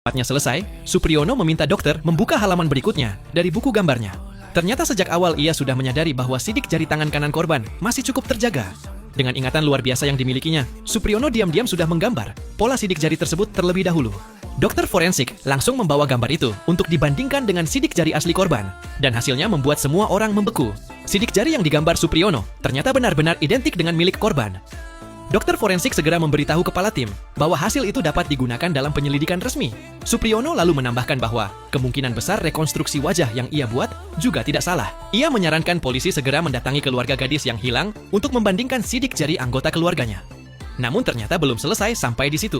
Tempatnya selesai, Supriyono meminta dokter membuka halaman berikutnya dari buku gambarnya. Ternyata sejak awal ia sudah menyadari bahwa sidik jari tangan kanan korban masih cukup terjaga. Dengan ingatan luar biasa yang dimilikinya, Supriyono diam-diam sudah menggambar pola sidik jari tersebut terlebih dahulu. Dokter forensik langsung membawa gambar itu untuk dibandingkan dengan sidik jari asli korban, dan hasilnya membuat semua orang membeku. Sidik jari yang digambar Supriyono ternyata benar-benar identik dengan milik korban. Dokter forensik segera memberitahu kepala tim bahwa hasil itu dapat digunakan dalam penyelidikan resmi. Supriyono lalu menambahkan bahwa kemungkinan besar rekonstruksi wajah yang ia buat juga tidak salah. Ia menyarankan polisi segera mendatangi keluarga gadis yang hilang untuk membandingkan sidik jari anggota keluarganya. Namun ternyata belum selesai sampai di situ.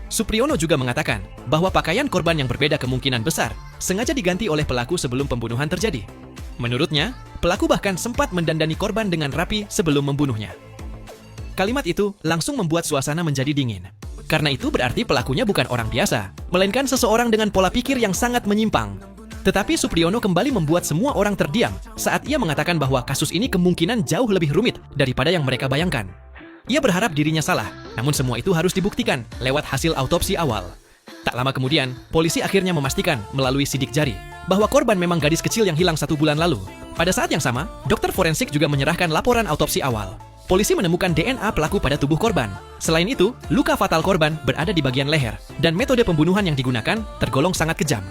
Supriyono juga mengatakan bahwa pakaian korban yang berbeda kemungkinan besar sengaja diganti oleh pelaku sebelum pembunuhan terjadi. Menurutnya, pelaku bahkan sempat mendandani korban dengan rapi sebelum membunuhnya. Kalimat itu langsung membuat suasana menjadi dingin. Karena itu berarti pelakunya bukan orang biasa, melainkan seseorang dengan pola pikir yang sangat menyimpang. Tetapi Supriyono kembali membuat semua orang terdiam saat ia mengatakan bahwa kasus ini kemungkinan jauh lebih rumit daripada yang mereka bayangkan. Ia berharap dirinya salah, namun semua itu harus dibuktikan lewat hasil autopsi awal. Tak lama kemudian, polisi akhirnya memastikan melalui sidik jari bahwa korban memang gadis kecil yang hilang 1 bulan lalu. Pada saat yang sama, dokter forensik juga menyerahkan laporan autopsi awal. Polisi menemukan DNA pelaku pada tubuh korban. Selain itu, luka fatal korban berada di bagian leher, dan metode pembunuhan yang digunakan tergolong sangat kejam.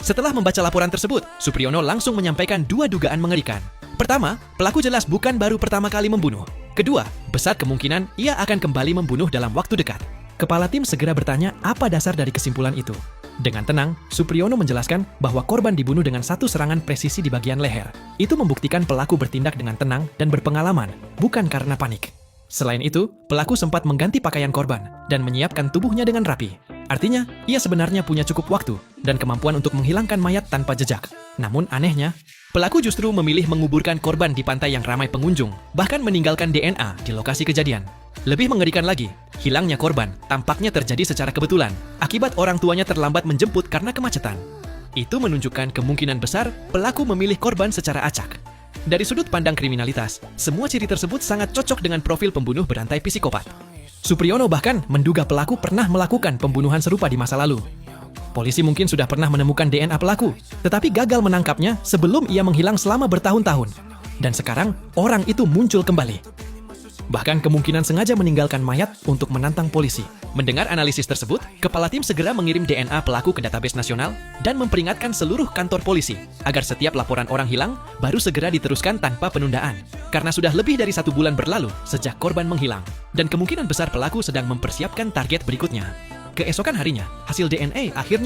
Setelah membaca laporan tersebut, Supriyono langsung menyampaikan 2 dugaan mengerikan. Pertama, pelaku jelas bukan baru pertama kali membunuh. Kedua, besar kemungkinan ia akan kembali membunuh dalam waktu dekat. Kepala tim segera bertanya apa dasar dari kesimpulan itu. Dengan tenang, Supriyono menjelaskan bahwa korban dibunuh dengan 1 serangan presisi di bagian leher. Itu membuktikan pelaku bertindak dengan tenang dan berpengalaman, bukan karena panik. Selain itu, pelaku sempat mengganti pakaian korban dan menyiapkan tubuhnya dengan rapi. Artinya, ia sebenarnya punya cukup waktu dan kemampuan untuk menghilangkan mayat tanpa jejak. Namun anehnya, pelaku justru memilih menguburkan korban di pantai yang ramai pengunjung, bahkan meninggalkan DNA di lokasi kejadian. Lebih mengerikan lagi, hilangnya korban tampaknya terjadi secara kebetulan, akibat orang tuanya terlambat menjemput karena kemacetan. Itu menunjukkan kemungkinan besar pelaku memilih korban secara acak. Dari sudut pandang kriminalitas, semua ciri tersebut sangat cocok dengan profil pembunuh berantai psikopat. Supriyono bahkan menduga pelaku pernah melakukan pembunuhan serupa di masa lalu. Polisi mungkin sudah pernah menemukan DNA pelaku, tetapi gagal menangkapnya sebelum ia menghilang selama bertahun-tahun. Dan sekarang, orang itu muncul kembali. Bahkan kemungkinan sengaja meninggalkan mayat untuk menantang polisi. Mendengar analisis tersebut, kepala tim segera mengirim DNA pelaku ke database nasional dan memperingatkan seluruh kantor polisi agar setiap laporan orang hilang baru segera diteruskan tanpa penundaan. Karena sudah lebih dari 1 bulan berlalu sejak korban menghilang, dan kemungkinan besar pelaku sedang mempersiapkan target berikutnya. Keesokan harinya, hasil DNA akhirnya